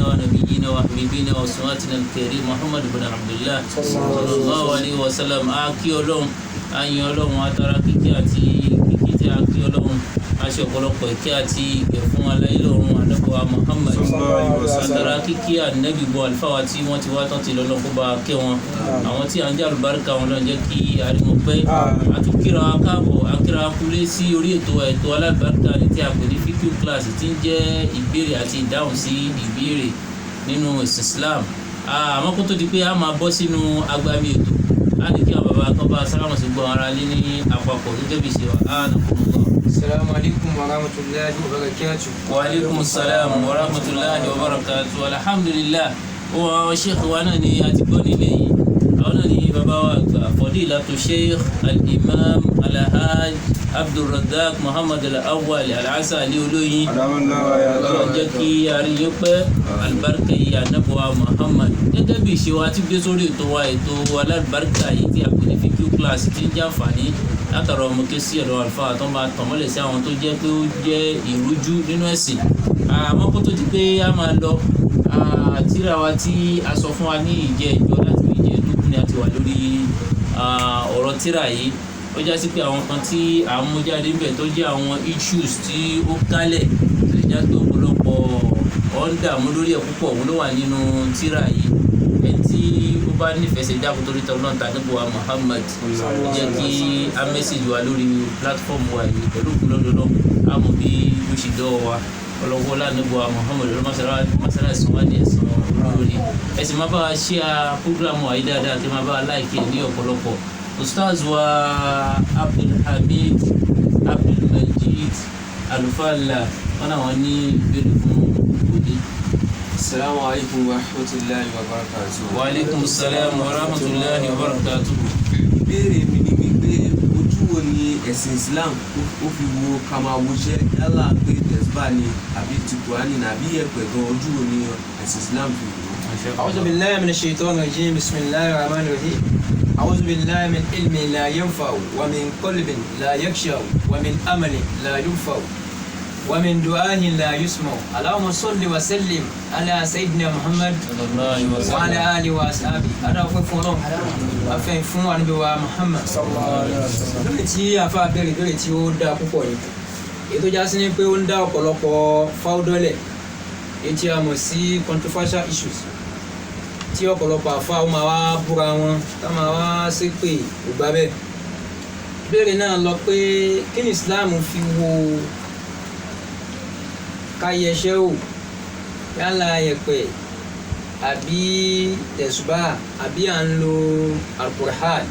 ونبينا وحبيبنا وأسواتنا الكريم محمد بن عبد الله صلى الله عليه وسلم akí Ọlọ́run ayin Ọlọ́run atara kíkí àti kíkí tí akí Ọlọ́run aṣọ ọ̀pọ̀lọpọ̀ ìkí àti ìgẹ̀ fún aláìlọ́run ànábọ̀wá Muhammad atara kíkí ànábì bọ̀ àlùfáà tí wọ́n ti wá tán ti lọ́lọ́ kó bá kẹ́ wọn àwọn tí à ń jẹ́ àlùbáríkà wọn lọ́n jẹ́ kí arímọ̀ pẹ́ àtúnkìrà káàbọ̀ akíra kulé sí orí ètò alábàárìkà ní tí a pè ní fíkú kíláàsì tí ń jẹ́ ìbéèrè àti ìdáhùn sí ìbéèrè nínú ẹ̀sìn Islam àmọ́ kó tó di pé a máa bọ́ sínú agbami ètò a lè kí àwọn bàbá kan bá sálámù sí gbọ́ ara lé ní àpapọ̀ gẹ́gẹ́ bí ṣe wà á nà fún un. Assalamu alaikum wa rahmatullahi wa barakatuh. Wa alaikum assalam wa rahmatullahi wa barakatuh. Alhamdulillah wa sheikh wa náà ni a ti gbọ́ nílé yìí àwọn náà ni bàbá wa àgbà Fadilatu Sheikh al-Imam Alhaj Abdulrazak Muhammad Al-Awwal Al-Asali olóyin ọlọ́run jẹ́ kí aríyìn pẹ́ alibarika yìí ànábọ̀wá Muhammad gẹ́gẹ́ bí ìṣe wa ti gbé sórí ètò alábàárìkà yìí tí a pè ní fíkú kíláàsì tí ń jàǹfààní látara ọmọ ké sí ẹ̀rọ àlùfáà tó máa tàn mọ́lẹ̀ sí àwọn tó jẹ́ pé ó jẹ́ ìrújú nínú ẹ̀sìn àmọ́ kó tó di pé a máa lọ tírà wa tí a sọ fún wa ní ìjẹ́ ìjọ láti ìjẹ́ ìdókùn ni a ti wà lórí ọ̀rọ̀ tírà yìí ó já sí pé àwọn kan tí à ń mú jáde níbẹ̀ tó jẹ́ àwọn issues tí ó kálẹ̀ tó lè já pé ọ̀pọ̀lọpọ̀ ọ̀ndàmú lórí ẹ̀ púpọ̀ òun ló wà nínú tírà yìí ẹni tí ó bá nífẹ̀ẹ́ sí dákun torí tọ́ náà tàdébò wa Muhammad ó jẹ́ kí a mẹ́sàgì wa lórí platform wa yìí pẹ̀lú òkúlọ́dọ́dọ́ a mọ̀ bí ó ṣe dọ́wọ́ wa ọlọ́wọ́ lánàbọ̀ wa Muhammad masala ẹ̀sán wa ní ẹ̀sán lórí ẹ̀sìn máa bá wa ṣe program wa yìí dáadáa kí máa bá wa láìkí ẹ̀ ní ọ̀pọ̀lọpọ̀ ustaz wa Abdulhamid Abdulmajid Alufala wọn náà wọn ní ìbéèrè fún òde. Assalamu alaikum wa rahmatullahi wa barakatuh. Wa alaikum salam wa rahmatullahi wa barakatuh. Ìbéèrè mi ni wípé ojú wo ni ẹ̀sìn Islam ó fi wo ká máa woṣẹ́ yálà pé tẹ̀síbà ni àbí ti Kùránì ni àbí ẹ̀pẹ̀ gan ojú wo ni ẹ̀sìn Islam fi wò. أعوذ بالله من الشيطان الرجيم بسم الله الرحمن الرحيم أعوذ بالله من علم لا ينفع ومن قلب لا يخشع ومن أمل لا ينفع ومن دعاء لا يسمع اللهم صل وسلم على سيدنا محمد وعلى آله وأصحابه أنا أقول لهم afẹ́ fún Ànábì wa Muhammad lórí tí afa béèrè tí ó dá púpọ̀ yìí ètò já sí ní pé ó ń dá ọ̀pọ̀lọpọ̀ fáwọ́dọ́lẹ̀ èyí tí a mọ̀ sí controversial issues tí ọ̀pọ̀lọpọ̀ àfa ó máa wá búra wọn tá máa wá ṣépè ògbà bẹ́ẹ̀ béèrè náà lọ pé kí ni Islam fi wo káyẹṣẹ́ ò yálà yẹ̀pẹ̀ àbí tẹ̀sùbá àbí à ń lo Al-Qur'an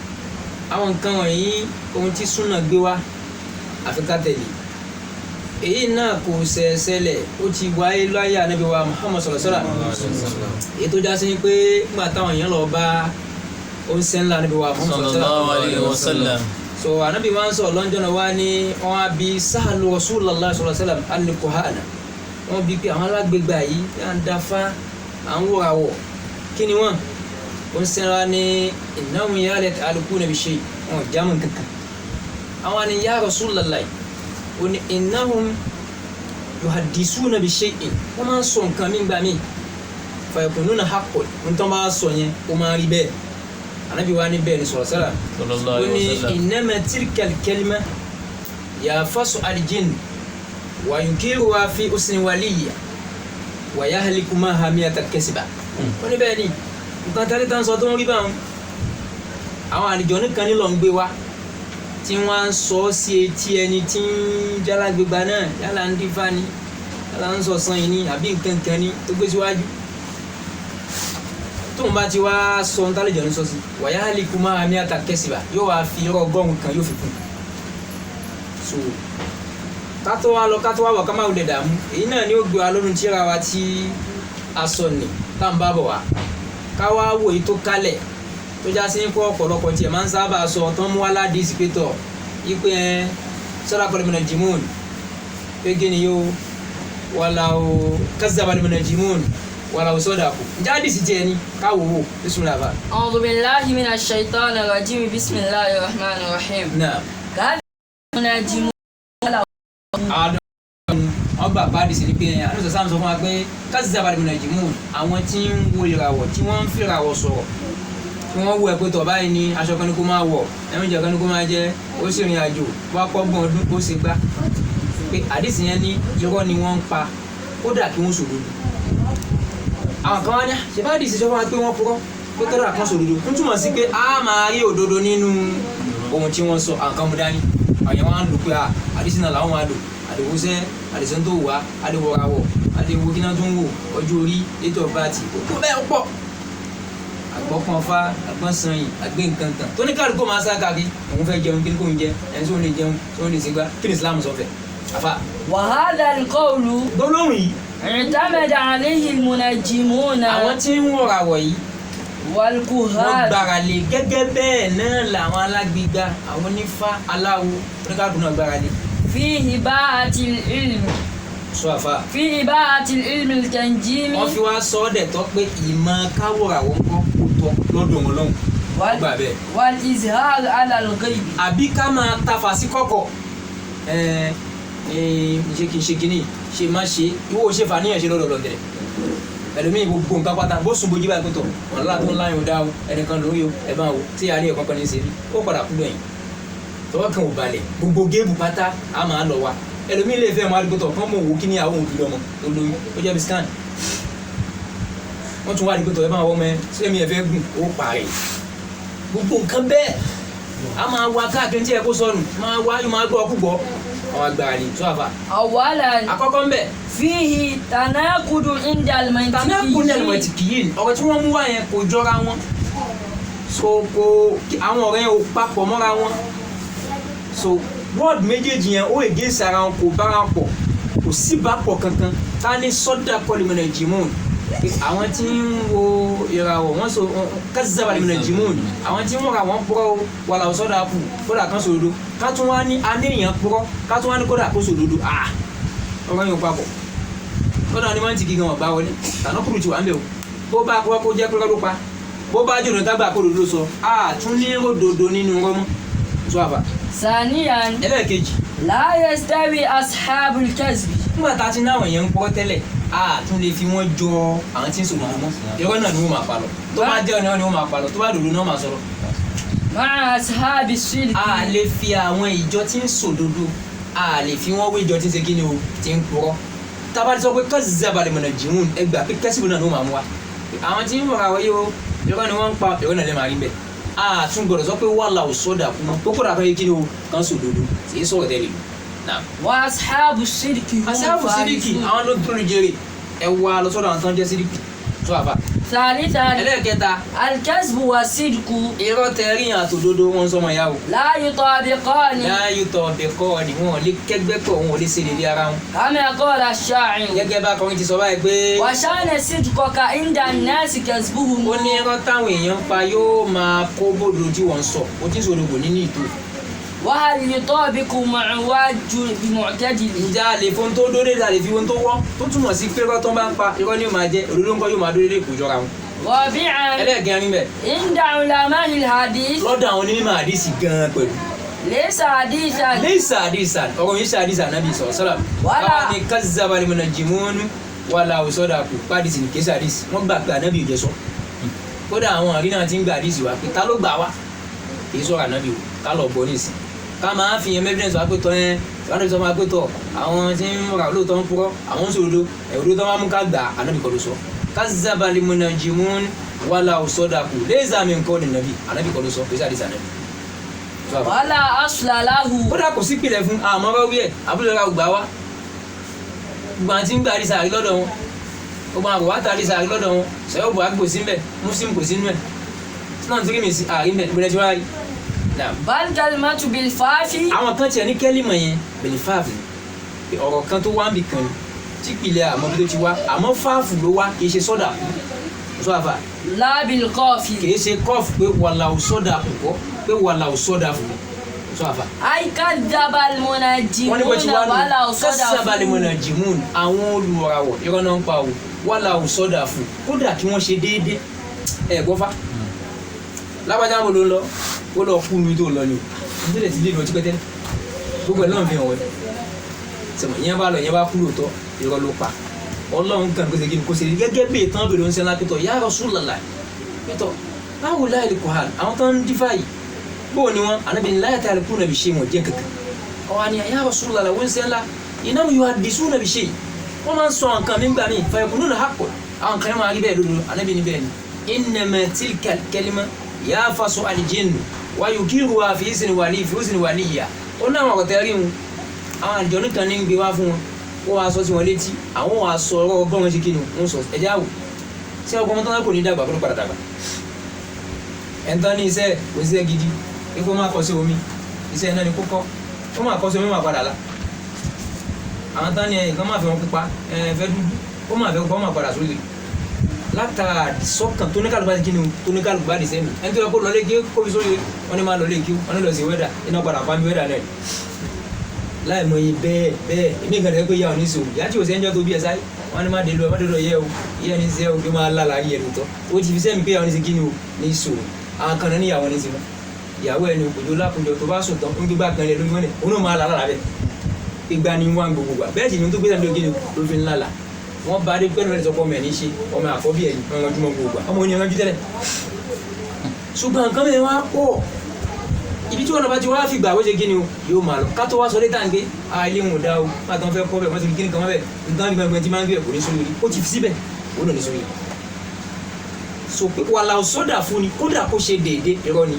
àwọn nǹkan wọ̀nyí ohun tí súnà gbé wá àfi ká tẹ̀lé èyí náà kò ṣẹlẹ̀ ó ti wáyé láyé Ànábì wa Muhammad sallallahu alaihi wasallam èyí tó já sí pé nígbà táwọn èèyàn lọ bá oúnṣẹ́ ńlá Ànábì wa Muhammad sallallahu alaihi wasallam so Ànábì máa ń sọ lọ́njọ́ náà wá ní wọn á bí sáàlù Rasulullah sallallahu alaihi wasallam al-kuhana wọn bí pé àwọn alágbègbè yìí à ń dáfá à ń wọ àwọ̀ kí ni wọ́n ó ń sẹ́ra ní innahum yal'alukuna bi shay wọn jámù kankan àwọn ni ya Rasulullah ó ní innahum yuhaddisuna bi shay'in wọ́n máa ń sọ nǹkan mí gbà mí fa yakununa haqqan ń tán bá sọ yẹn ó máa rí bẹ́ẹ̀ Ànábì wa ní bẹ́ẹ̀ ni sallallahu alaihi wasallam ó ní innama tilka al-kalima yafasu al-jinn wa yunkiruha fi usni waliyya wa yahliku maha miyata kẹsìbà wọ́n ní bẹ́ẹ̀ ni nǹkan tẹ́lẹ̀ tán sọ tó ń rí báwọn àwọn àlejò nìkan ní lọ ń gbé wá tí wọ́n á sọ sí etí ẹni tí ń jálágbégbá náà yálà ń dífá ni yálà ń sọ san yìí ni àbí nǹkan kan ni tó gbé síwájú tóun bá ti wá sọ ń tálẹ̀jọ́ ní sọ́sí wa yahliku maha miyata kẹsìbà yóò wá fi ọgọ́rùn kan yóò fi kún so kátó wá lọ kátó wá bọ̀ ká má wulẹ̀ dààmú èyí náà ni ó gbé wa lónìí tíra wa tí a sọ ní tá à ń bá bọ̀ wá ká wá wò èyí tó kálẹ̀ tó já sí pé ọ̀pọ̀lọpọ̀ tiẹ̀ máa ń sábà sọ tó ń mú wá ládìí sí pé tọ̀ yí pé sọ́dà pẹ̀lú mìíràn jìmún pé kí ni yóò wàlà o kazzaba mìíràn jìmún wàlà o sọ́dà kù ǹjẹ́ àdìsí tiẹ̀ ni ká wò wò bismillah bá. A'udhu billahi minash shaitanir rajim bismillahir rahmanir rahim. Naam. wọ́n gbà bá àdìsí ni pé àdìsí sáà ń sọ fún wa pé káàsì sábà lè mìíràn jìmú àwọn tí ń wo ìràwọ̀ tí wọ́n ń fi ìràwọ̀ sọ̀rọ̀ tí wọ́n wo ẹ̀ pé tọ̀ báyìí ni aṣọ kan ní kó máa wọ̀ ẹ̀míjọ kan ní kó máa jẹ́ ó sì rìn àjò wá pọ́gbọ̀n ọdún ó ṣe gbá pé àdìsí yẹn ní irọ́ ni wọ́n ń pa kódà kí wọ́n sòdodo àwọn kan wá ní ṣe bá àdìsí sọ fún wa pé wọ́n purọ́ pé kódà kan sòdodo ń túmọ̀ sí pé a máa rí òdodo nínú ohun tí wọ́n sọ àwọn kan mú dání àwọn wa ń lò pé àdìsí náà làwọn máa lò àdìwọ́sẹ́ àdìsán tó wà àdìwọ́rawọ̀ àdìwọ́ kíná tó ń wò ọjọ́ orí ètò ọba àti òkú bẹ́ẹ̀ pọ̀ àgbọ̀pọ̀nfà àgbọ̀nsanyìn àgbẹ̀ nǹkan kan tó ní kálukú máa sá káàkiri òun fẹ́ jẹun kí ni kò ń jẹ ẹni tó ń lè jẹun tó ń lè ṣègbà kí ni Islam sọ fẹ́ àfa. وهذا القول gbólóhùn yìí اعتمد عليه المنجمون àwọn tí ń wọ̀ràwọ̀ yìí wọ́n والكهان gbára lé gẹ́gẹ́ bẹ́ẹ̀ náà làwọn alágbègbà àwọn onífá aláwo oníkàdùn náà gbára lé. في إباحة العلم sọ àfa. في إباحة العلم التنجيمي wọ́n fi wá sọ ọ́ dẹ̀ tọ́ pé ìmọ̀ káwọ̀ràwọ̀ ń kọ́ kó tọ́ lọ́dọ̀ wọn lọ́hùn. gbà bẹ́ẹ̀. والإظهار على الغيب àbí ká máa tafà sí kọ̀kọ̀ ṣe kí n ṣe kíní ṣe má ṣe ìwọ ṣe fàníyàn ṣe lọ́dọ̀ lọ́dẹ̀ ẹlòmíì gbogbo nǹkan pátá bó sùn bójú báyìí pẹ̀tọ̀ wọn láti ń láyún dá o ẹnìkan lórí o ẹ bá wo tí a rí ẹ̀kọ́ kan ní í ṣe rí ó padà kú lẹ́yìn tọwọ́ kan ò balẹ̀ gbogbo géèmù pátá a máa lọ wa ẹlòmíì lè fẹ́ máa rí pẹ̀tọ̀ kán mọ̀ wò kí ni àwọn òbí lọ́mọ olóyún ó jẹ́ bí scan wọ́n tún wá rí pẹ̀tọ̀ ẹ bá wọ́n mẹ́ sẹ́mi ẹ̀ fẹ́ gùn ó parí gbogbo nǹkan bẹ́ẹ̀ a máa wá káàkiri tí ẹ kó sọnù máa wá yóò máa gbọ́ ọkú gbọ́ àwọn agbára ni tó àfà. أولا àkọ́kọ́ ń bẹ̀. فيه تناقض عند tanakun ní ẹlòmọ̀tìkìyìn ọ̀rọ̀ tí wọ́n mú wá yẹn kò jọra wọn so kò àwọn ọ̀rẹ́ yẹn ò papọ̀ mọ́ra wọn so word méjèèjì yẹn ó ègé sara wọn kò bára pọ̀ kò sí bápọ̀ kankan ká ní sọ́dà pọ́lìmọ̀nà jìmọ̀n àwọn tí ń wo ìràwọ̀ wọ́n so kásìsábà lìmọ̀nà jìmọ̀n àwọn tí ń wọ́n ra wọn púrọ́ wàlà sọ́dà kù kódà kan sòdodo ká tún wá ní anéèyàn púrọ́ ká tún wá ní kódà kó sòdodo ọ̀rọ̀ yẹn ò papọ̀ lọ́dọ̀ ni wọ́n ti gígan ọ̀bá wọlé tànà kúrò tí wà ń bẹ̀ o bó bá kọ́ kó jẹ́ pé lọ́dún pa bó bá jòdò tágbà kó lòdò sọ tún ní ròdòdó nínú rọ́mú tó àbá. ثانيا ẹlẹ́ẹ̀kejì. لا يستوي أصحاب الكذب nígbà tá a ti náwọn èèyàn ń pọ́ tẹ́lẹ̀ tún lè fi wọ́n jọ àwọn tí ń sòdò mọ́ irọ́ náà ni wọ́n máa pa lọ tó bá jẹ́ ọ̀nà ni wọ́n máa pa lọ tó bá dòdò náà máa sọ̀rọ̀. مع أصحاب الصدق a lè fi àwọn ìjọ tí ń sòdodo a lè fi wọ́n wé ìjọ tí ń ṣe kí ni o ti ń purọ́ tabali sọ pé kásìsábà lè mọ̀nà jìmún ẹgbà pé kásìbò náà ló máa mú wa àwọn tí ń wọ̀ àwọn yìí o irọ́ ni wọ́n ń pa irọ́ náà lè máa rí bẹ́ẹ̀ tún gbọ́dọ̀ sọ pé wàhálà ò sọ́dà kú tó kó dàbẹ́ kí ni o kan sòdodo sì í sọ̀rọ̀ tẹ́lẹ̀ náà. وأصحاب الصدق هم asáàbù sídìkì àwọn ló dúró jèrè ẹ wá lọ sọ́dọ̀ àwọn tó ń jẹ́ sídìkì tó àbá. ثالثا ẹlẹ́ẹ̀kẹta الكذب والصدق irọ́ tẹ̀rí àtòdodo wọn sọmọ ìyá o. لا يطابقان láàyè tọ̀ bẹ̀kọ́ ni wọn ò lè kẹ́gbẹ́ pọ̀ wọn ò lè ṣe lè rí ara wọn. كما قال الشاعر gẹ́gẹ́ bá akọrin ti sọ báyìí pé. وشان صدقك عند الناس كذبهم ó ní irọ́ táwọn èèyàn ń pa yóò máa kó bòdò tí wọ́n ń sọ ó ti sọ̀rọ̀ bò nínú ìtò. وهل يطابق معواج بمعتدل ǹjẹ́ a lè fún tó dóde a lè fi ohun tó wọ́ tó túmọ̀ sí pé irọ́ tó bá ń pa irọ́ ni yóò máa jẹ́ òdodo ńkọ́ yóò máa dóde kò jọra wọn. رابعا ẹlẹ́ẹ̀kẹrin bẹ̀. عند علماء الحديث lọ́dọ̀ àwọn onímọ̀ àdìsí gan-an pẹ̀lú. ليس حديثا ليس حديثا ọ̀rọ̀ yìí ṣe àdìsí ànábì sọ̀rọ̀ sọ́lá. báwa ni kazaba al-munajjimun wàlà òsọdàkù pàdísì ní kéṣà àdìsí wọ́n gbà pé ànábì ò jẹ́ sọ. kódà àwọn àrí náà ti ń gba àdìsí wa pé ta ló gbà wá kì í sọ̀rọ̀ ànábì o ká lọ bọ́ nísìn ká máa fi yẹn evidence wá pé tọ́ yẹn ìwádìí sọ máa pé tọ́ àwọn tí ń ra olóòótọ́ ń purọ́ àwọn ń sòdodo ẹ̀rọ tó máa mú ká gbà ànábì kọ́ ló sọ kazaba al-munajjimun wàlà òsọdàkù laysa min qawli nàbì ànábì kọ́ ló sọ kéṣà àdìsí ànábì. ولا أصل له kódà kò sí pìlẹ̀ fún àmọ́ bá wí ẹ̀ àbúrò ra ògbà wá gbogbo àti ń gbà àdìsá àrí lọ́dọ̀ wọn gbogbo àwọn àwátà àdìsá àrí lọ́dọ̀ wọn sẹ́wọ́ bò ágbò sí mbẹ̀ muslim kò sí nú ẹ̀ sinam tí kìíní sí àrí mbẹ̀ ìbílẹ̀ tí wọ́n rí. بل كلمة بالفاف àwọn kan tiẹ̀ ní kẹ́límọ̀ yẹn bẹ̀lẹ̀ fáàfù ọ̀rọ̀ kan tó wá ń bì kan tí pìlẹ̀ àmọ́ bí tó ti wá àmọ́ fáàfù ló wá kì í ṣe sọ́dà sọ àfà لا بالقاف kì í ṣe kọ́ọ̀fù pé wàlà ò sọ́dà kọ́ pé wàlà ò sọ́dà fún sọ àfà. أي كذب المنجمون ولا kásìsábà صدقوا al-munajjimun àwọn olùràwọ̀ irọ́ náà ń pa o wàlà ò sọ́dà fún kódà kí wọ́n ṣe déédéé ẹ̀ gbọ́fà lágbájá mo ló ń lọ ó lọ kú mi tó lọ ni o nítorí ti lè lọ tipẹ́tẹ́ gbogbo ẹ̀ náà fi hàn wẹ́ sẹ́mọ̀ ìyẹn bá lọ ìyẹn bá kú lóòótọ́ irọ́ ló pa ọlọ́run kan kó ṣe kí ni kó ṣe gẹ́gẹ́ bí ìtàn bèrè oúnjẹ ńlá pẹ̀tọ̀ ya Rasulullah pẹ̀tọ̀ báwo láì lè kọ́ hàn àwọn tó ń dífà yìí bóò ni wọn Ànábì ní láyà tá a lè kúrò nàbì ṣe wọn jẹ́ kankan ọ̀wá ni ya Rasulullah oúnjẹ ńlá iná mi yóò àdìsú nàbì ṣe wọ́n máa ń sọ nǹkan mi gbà mí fayakununa haqqan àwọn kan máa rí bẹ́ẹ̀ lódodo Ànábì ní bẹ́ẹ̀ ni innama tilka kalima yafasu al-jinnu wa yukiruha fi izni waliyya ó náà wọn kò tẹ́ rí wọn àwọn àjọ nìkan ní ń gbé wá fún wọn wọ́n wá sọ sí wọn létí àwọn wà sọ ọ̀rọ̀ ọgbọ́n wọn ṣe kí ni wọ́n sọ ẹ̀já wò sí ọgbọ́n tó ń kò ní dàgbà kó ló padà dàgbà ẹ̀ńtọ́ ní iṣẹ́ kò sí gidi ikú máa kọ́ sí omi iṣẹ́ náà ni kó kọ́ ó máa kọ́ sí omi máa padà la àwọn tán ní nǹkan máa fẹ́ wọn pupa fẹ́ dúdú ó máa fẹ́ kọ́ máa padà sórí látara sọ́kàn tóníkàlùkù bá ti kí ni tóníkàlùkù bá di sẹ́mi ẹni tó yẹ kó lọlé kí kó fi sórí wọn ni máa lọlé kí wọn ni lọ sí wẹ́dà iná padà pa mi wẹ́dà náà láì mọ iye bẹ́ẹ̀ èmi nǹkan tẹ́ pé ìyá òní sòrò ìyá tí ò sẹ́ńjọ́ tó bí ẹ sáyé wọn ni má dé lọ yẹ o ìyá ẹni sẹ́ o kí máa lálà ayé ẹni tọ́ ó ti fi sẹ́mi pé ìyá òní ti kí ni o ní sòrò àwọn kan náà níyàwó ní ti mú ìyàwó ẹni òkòjò lákòjọ tó bá sùn tán ń gbígbà kan lẹ lórí wọn ni òun náà máa lálà bẹ́ẹ̀ ìgbà ni wọn gbogbo gbà bẹ́ẹ̀ sì ni tó gbé sẹ́mi lókè ni ló fi ń lálà wọn bá dé pẹ́ẹ́nù rẹ̀ sọ́kọ́ mẹ́rin ṣe ọmọ àkọ́bí ẹ̀yìn wọn jùmọ̀ gbogbo gbà ọmọ oníyanjú tẹ́lẹ̀ ṣùgbọ́n nǹkan mẹ́rin wá pọ̀ ibi tí wọn náà bá ti wá fi gbà wọ́n ṣe kí ni o yóò máa lọ ká tó wá sọ létà ń gbé ilé wọn ò dá o má tán fẹ́ kọ́ bẹ̀ wọ́n ti fi kíni kan bẹ̀ nǹkan gbẹ̀ngbẹ̀ tí máa ń gbé kò ní sórí ó ti fi síbẹ̀ ó lò ní sórí. so pé wàhálà sọ́dà fún ni kódà kó ṣe déédé irọ́ ni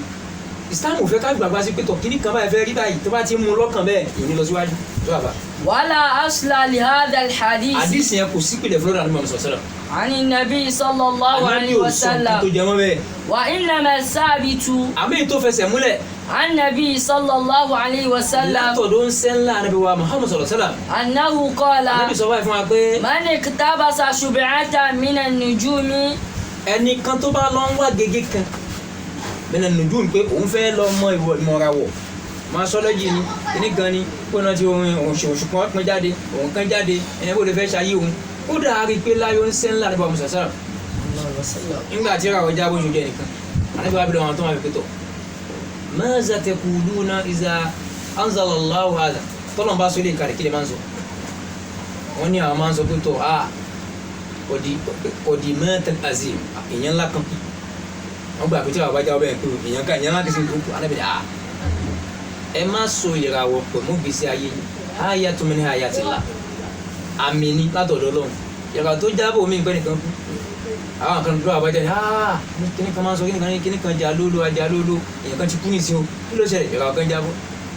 Islam ò fẹ́ ká gbàgbá sí pé tọ̀ kíní kan báyìí fẹ́ rí báyìí tó bá ti mú lọ́kàn bẹ́ẹ̀ ìní lọ síwájú tó àbá. ولا أصل لهذا الحديث àdìsí yẹn kò sí pèlè fúlọ́dà ní mọ̀mọ́sọ̀ sọ́dọ̀. عن النبي صلى الله عليه وسلم وإنما الثابت àmì tó fẹsẹ̀ múlẹ̀ عن النبي صلى الله عليه وسلم látọ̀dọ̀ ń sẹ́ńlá Ànábì wa Muhammad sallallahu alaihi wasallam أنه قال Ànábì sọ báyìí fún wa pé من اقتبس شبعة من النجوم ẹnìkan tó bá lọ ń wá gègé kan min an-nujum pé òun fẹ́ lọ mọ ìmọ̀ràwọ̀ masọ́lọ́jì ni kíní kan ni kó náà ti òṣùpọ̀ kan jáde òun kan jáde ẹ̀yìn bó lè fẹ́ ṣayé òun ó dàárí pé láyọ̀ ń sẹ́ ńlá nípa mùsàsára nígbà tí ìràwọ̀ jábọ̀ oṣù jẹ́ nìkan àníbi wàá bẹ̀rẹ̀ wọn tó máa fi pẹ́tọ̀ maza taquluna iza anzala Allahu hadha tọ́lọ̀ bá sọ ilé ìkàrẹ̀ kí lè máa ń sọ wọ́n ní àwọn máa ń sọ pẹ́tọ̀ ọ̀dì mẹ́tẹ̀ azim èèyàn ńlá kan wọ́n gbà pé tí àwọn bá jáwọ́ bẹ́ẹ̀ pé èèyàn ńlá kìí sí ìdókù anábìrì ẹ má so ìràwọ̀ pẹ̀ mú gbèsè ayé ayatun min ayatillah àmì ní látọ̀dọ̀ Ọlọ́run ìràwọ̀ tó jábọ̀ omi ìpẹ́ nìkan kú àwọn kan dúró àbájá ni kíní kan máa ń sọ kíní kan jà lólo ajá lólo èèyàn kan ti kú nìsín o kí ló ṣẹlẹ̀ ìràwọ̀ kan jábọ̀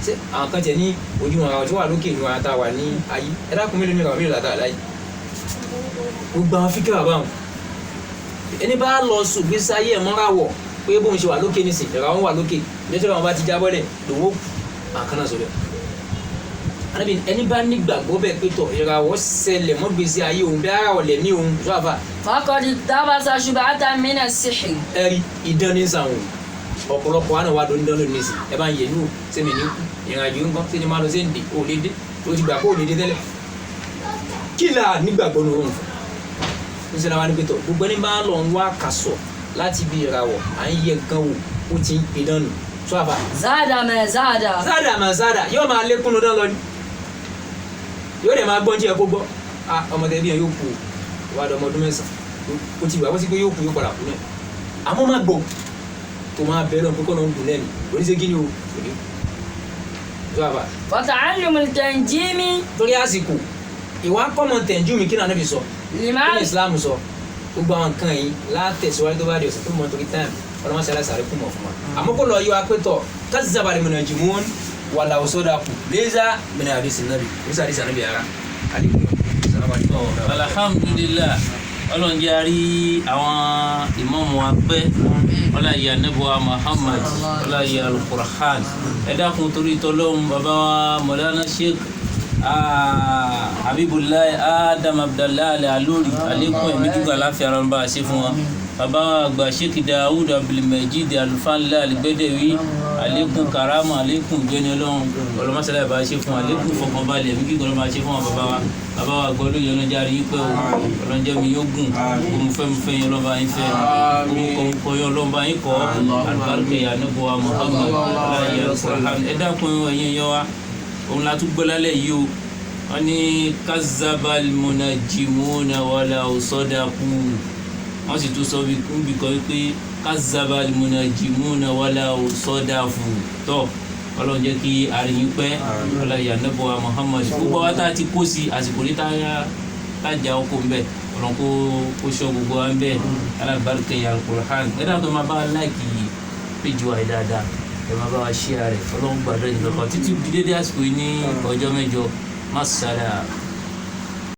ṣé àwọn kan tẹ̀ ní òdiwọ̀n ìràwọ̀ tó wà lókè ní wọn àtàwà ní ayé ẹ dákun mélòó ní ìràwọ̀ mélòó látà láyé gbogbo àwọn fíkẹ́ wà báwọn ẹni bá lọ sùn gbèsè ayé ẹ̀ mọ́ra wọ̀ pé bóun ṣe wà lókè nìsín ìràwọ̀ wà lókè nítorí àwọn bá ti jábọ̀ lẹ̀ lòwó àkànnà sọ̀rọ̀ Ànábì ẹni bá nígbàgbọ́ bẹ́ẹ̀ pé tọ̀ ìràwọ̀ ṣẹlẹ̀ mọ́ gbèsè ayé òun bí ara ọ̀lẹ̀ ní òun tó àfà. فقد اقتبس شبعة من السحر ẹ̀rí idán ní sàn ọ̀pọ̀lọpọ̀ àná wa dundun lónìí sí ẹ bá ń yẹ nù sẹ́mi ní ìrìnàjò ńkọ́ sẹ́ni máa lọ sí ǹdè ò lè dé o ti gbà kó o lè dé tẹ́lẹ̀ kí là nígbàgbọ́ ní òun fún ṣe náà wá ní pé tọ̀ gbogbo ẹni bá lọ ń wá kàṣọ láti bí ìràwọ̀ à ń yẹ nǹkan wò ó ti ń idán nù tó àfà. زاد ما زاد zada ma zada yóò máa lékún lọ́dọ̀ lọ ni yóò dẹ̀ máa gbọ́n tí ẹ kó gbọ́ ọmọ tẹ̀bí yẹn yóò kú wà lọ́mọ ọdún mẹ́sàn-án ó ti gbà wọ́n sí pé yóò kú yóò padà kú náà àmọ́ má gbọ́ tó máa bẹ̀rẹ̀ lọ́n pé kọ́ ló ń dùn lẹ́nu oníṣẹ́ kí ni o kò ní tó àbá. وتعلم التنجيم torí àsìkò ìwà kọ́mọ tẹ̀jú mi kí náà níbi sọ kí لمن ni Islam sọ gbogbo àwọn nǹkan yìí látẹ̀síwájú tó bá di ọ̀sẹ̀ tó mọ torí táìmù ọlọ́mọ sẹ́lá sàrẹ́ kú mọ̀ fún wa àmọ́ kó lọ yọ apẹ́tọ̀ kazzaba al-munajjimun wala wasadaku leza min hadisi nabi musa hadisi nabi ara alhamdulillah Ọlọ́run jẹ́ àrí àwọn ìmáàmù wa pẹ́ ọláyé anábọ̀wá Muhammad ọláyé al-Qur'an ẹ dákun torí tọ́lọ́run bàbá wa Mawlana Sheikh Habibullahi Adam Abdullahi Al-Aluri àlékún ẹ̀mí gígùn àláfíà ara ń bá a ṣe fún wọn bàbá àgbà Sheikh Daoud Abdulmajid Al-Fanla Al-Gbedewi àlékún karama àlékún ìjẹni Ọlọ́run ọlọmọsálà ìbá ṣe fún àlékún fọkànbalẹ̀ ẹ̀mí gígùn ọlọmọ ṣe fún bàbá wa gbọ́ lóye ọlọ́jà rí pé ọlọ́njẹ́ mi yóò gùn òun fẹ́ yín ọlọ́ba yín fẹ́ orúkọ yín ọlọ́ba yín kọ́ àlùbáríkà yà níbo wa Muhammad láyé Al-Qur'an ẹ dákun ẹ̀yìn yọ wa òun la tún gbọ́ lálẹ́ yìí o wọ́n ní kazzabal munajjimuna walau sadaqu wọ́n sì tún sọ bí kọ́ pé kazzabal munajjimuna walau sadaqu tọ́ ọlọ́run jẹ́ kí àríyìn pẹ́ ọlọ́yà nẹ́bọ̀ Muhammad gbogbo wa tá a ti kó sí àsìkò ní tájà ọkọ̀ ń bẹ̀ ọlọ́run kó ṣọ́ gbogbo wa ń bẹ̀ alábàárìkẹ́ yà Al-Qur'an ẹ̀dá tó máa bá láìkì péjì wa dáadáa ẹ̀ máa bá wa ṣíà rẹ̀ ọlọ́run gbàdúrà ìjọba títí dédé àsìkò yìí ní ọjọ́ mẹ́jọ má sàlẹ̀